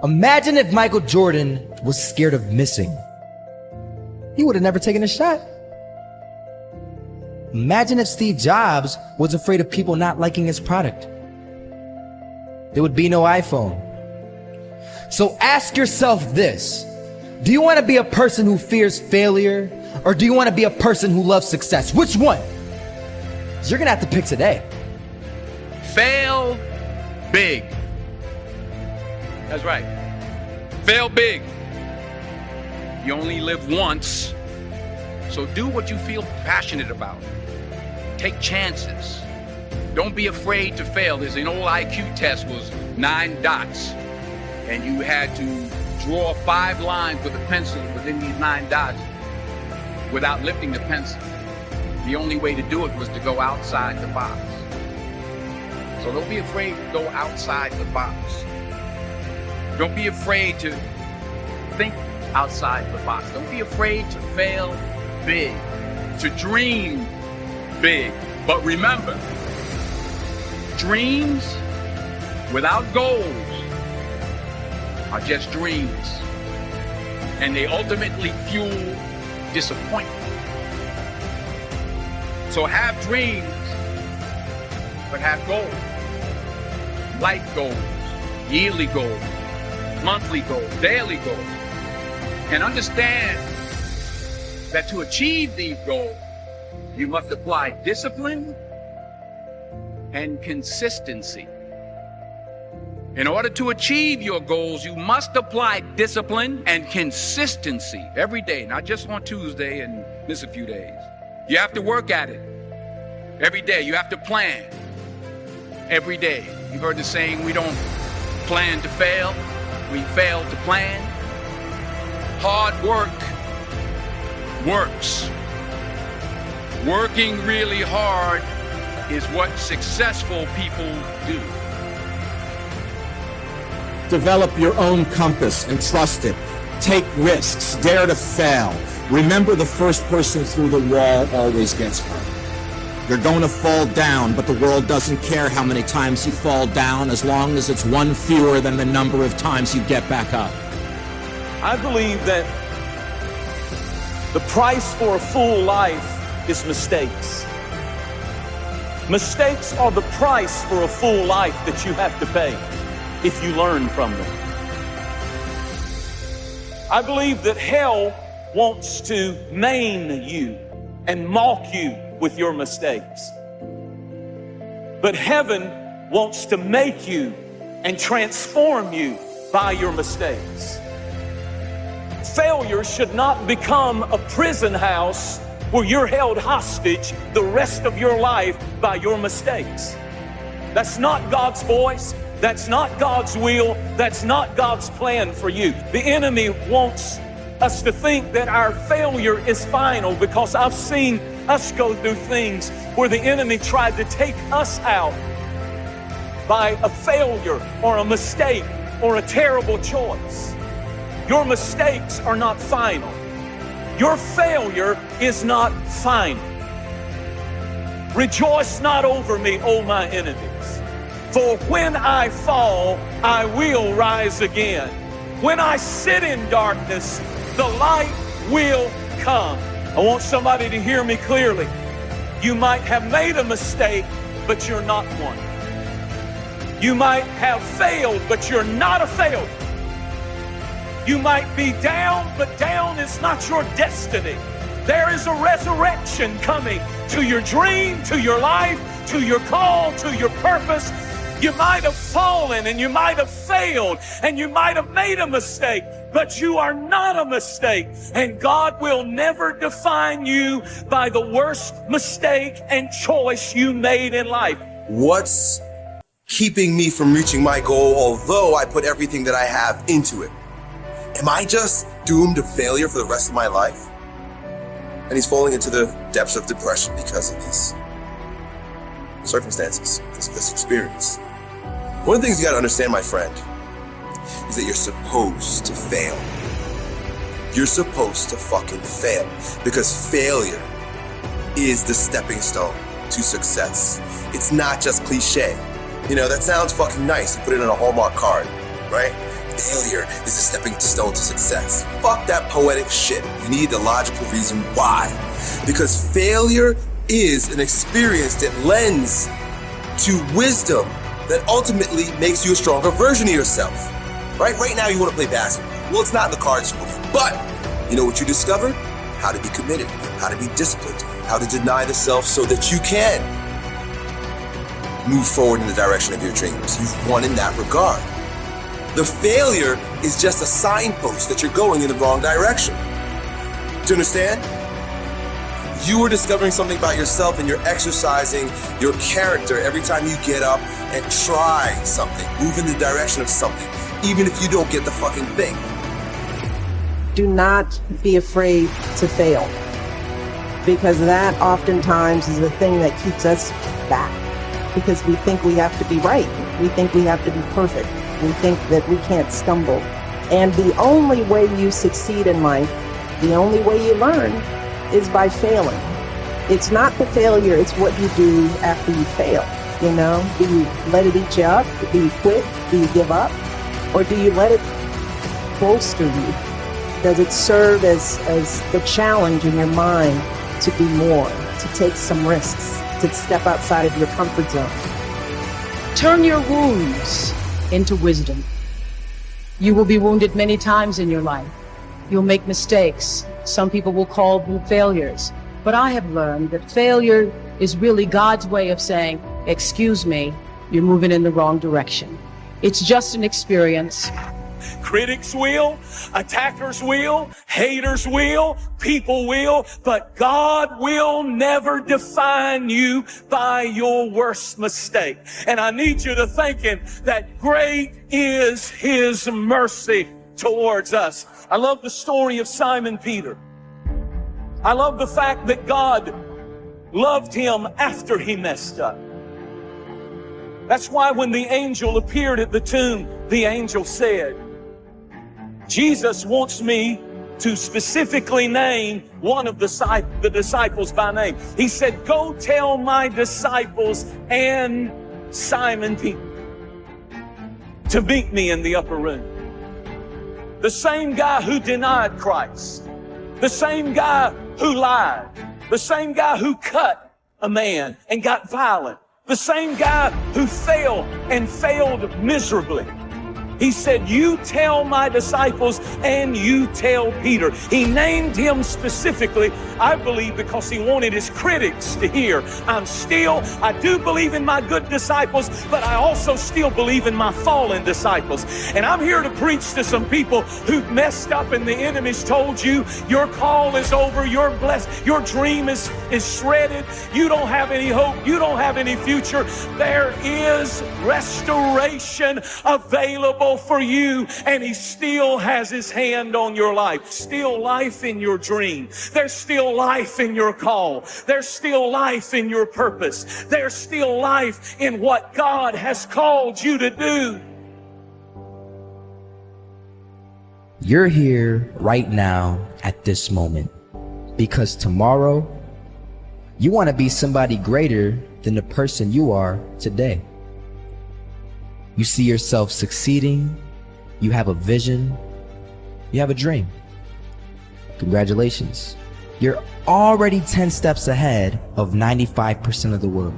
Imagine if Michael Jordan was scared of missing. He would have never taken a shot. Imagine if Steve Jobs was afraid of people not liking his product. There would be no iPhone. So ask yourself this: do you want to be a person who fears failure, or do you want to be a person who loves success? Which one? You're gonna have to pick today. Fail big. That's right. Fail big. You only live once, so do what you feel passionate about. Take chances. Don't be afraid to fail. There's an old IQ test, was 9 dots, and you had to draw 5 lines with a pencil within these 9 dots without lifting the pencil. The only way to do it was to go outside the box. So don't be afraid to go outside the box. Don't be afraid to think outside the box. Don't be afraid to fail big, to dream big. But remember, dreams without goals are just dreams, and they ultimately fuel disappointment. So have dreams, but have goals. Life goals, yearly goals, monthly goals, daily goals. And understand that to achieve these goals, you must apply discipline and consistency. In order to achieve your goals, you must apply discipline and consistency every day, not just on Tuesday and miss a few days. You have to work at it every day. You have to plan every day. You've heard the saying, we don't plan to fail, we fail to plan. Hard work works. Working really hard is what successful people do. Develop your own compass and trust it. Take risks, dare to fail. Remember, the first person through the wall always gets hurt. You're going to fall down, but the world doesn't care how many times you fall down, as long as it's one fewer than the number of times you get back up. I believe that the price for a full life is mistakes. Mistakes are the price for a full life that you have to pay if you learn from them. I believe that hell wants to maim you and mock you with your mistakes. But heaven wants to make you and transform you by your mistakes. Failure should not become a prison house where you're held hostage the rest of your life by your mistakes. That's not God's voice. That's not God's will. That's not God's plan for you. The enemy wants us to think that our failure is final, because I've seen us go through things where the enemy tried to take us out by a failure or a mistake or a terrible choice. Your mistakes are not final. Your failure is not final. Rejoice not over me, O my enemies, for when I fall, I will rise again. When I sit in darkness, the light will come. I want somebody to hear me clearly. You might have made a mistake, but you're not one. You might have failed, but you're not a failure. You might be down, but down is not your destiny. There is a resurrection coming to your dream, to your life, to your call, to your purpose. You might have fallen and you might have failed and you might have made a mistake, but you are not a mistake. And God will never define you by the worst mistake and choice you made in life. What's keeping me from reaching my goal, although I put everything that I have into it? Am I just doomed to failure for the rest of my life? And he's falling into the depths of depression because of these circumstances, this experience. One of the things you gotta understand, my friend, is that you're supposed to fail. You're supposed to fucking fail, because failure is the stepping stone to success. It's not just cliche. You know, that sounds fucking nice to put it on a Hallmark card. right? Failure is a stepping stone to success. Fuck that poetic shit. You need the logical reason why. Because failure is an experience that lends to wisdom that ultimately makes you a stronger version of yourself. Right now you want to play basketball. Well, it's not in the cards for you. But you know what you discovered? How to be committed, how to be disciplined, how to deny the self so that you can move forward in the direction of your dreams. You've won in that regard. The failure is just a signpost that you're going in the wrong direction. Do you understand? You are discovering something about yourself and you're exercising your character every time you get up and try something, move in the direction of something, even if you don't get the fucking thing. Do not be afraid to fail, because that oftentimes is the thing that keeps us back, because we think we have to be right. We think we have to be perfect. We think that we can't stumble. And the only way you succeed in life, the only way you learn, is by failing. It's not the failure, it's what you do after you fail. You know, do you let it eat you up? Do you quit? Do you give up? Or do you let it bolster you? Does it serve as the challenge in your mind to be more, to take some risks, to step outside of your comfort zone? Turn your wounds into wisdom. You will be wounded many times in your life. You'll make mistakes. Some people will call them failures. But I have learned that failure is really God's way of saying, excuse me, you're moving in the wrong direction. It's just an experience. Critics will, attackers will, haters will, people will, but God will never define you by your worst mistake. And I need you to think that great is His mercy towards us. I love the story of Simon Peter. I love the fact that God loved him after he messed up. That's why when the angel appeared at the tomb, the angel said, Jesus wants me to specifically name one of the disciples by name. He said, go tell my disciples and Simon Peter to meet me in the upper room. The same guy who denied Christ, the same guy who lied, the same guy who cut a man and got violent, the same guy who failed and failed miserably. He said, you tell my disciples and you tell Peter. He named him specifically, I believe, because he wanted his critics to hear, I do believe in my good disciples, but I also still believe in my fallen disciples. And I'm here to preach to some people who've messed up and the enemy's told you, your call is over, you're blessed, your dream is shredded, you don't have any hope, you don't have any future. There is restoration available for you, and He still has His hand on your life. Still life in your dream. There's still life in your call. There's still life in your purpose. There's still life in what God has called you to do. You're here right now at this moment because tomorrow you want to be somebody greater than the person you are today. You see yourself succeeding, you have a vision, you have a dream. Congratulations. You're already 10 steps ahead of 95% of the world.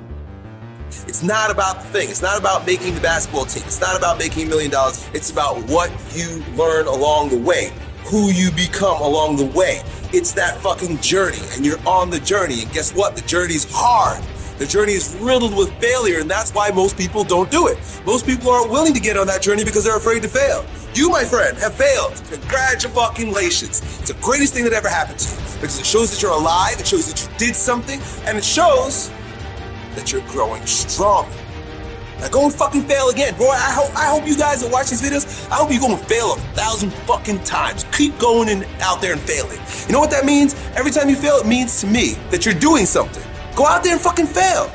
It's not about the thing. It's not about making the basketball team. It's not about making $1 million. It's about what you learn along the way, who you become along the way. It's that fucking journey, and you're on the journey. And guess what? The journey's hard. The journey is riddled with failure, and that's why most people don't do it. Most people aren't willing to get on that journey because they're afraid to fail. You, my friend, have failed. Congratulations. It's the greatest thing that ever happened to you because it shows that you're alive, it shows that you did something, and it shows that you're growing stronger. Now go and fucking fail again. Bro, I hope you guys that watch these videos, I hope you go and fail 1,000 fucking times. Keep going and out there and failing. You know what that means? Every time you fail, it means to me that you're doing something. Go out there and fucking fail.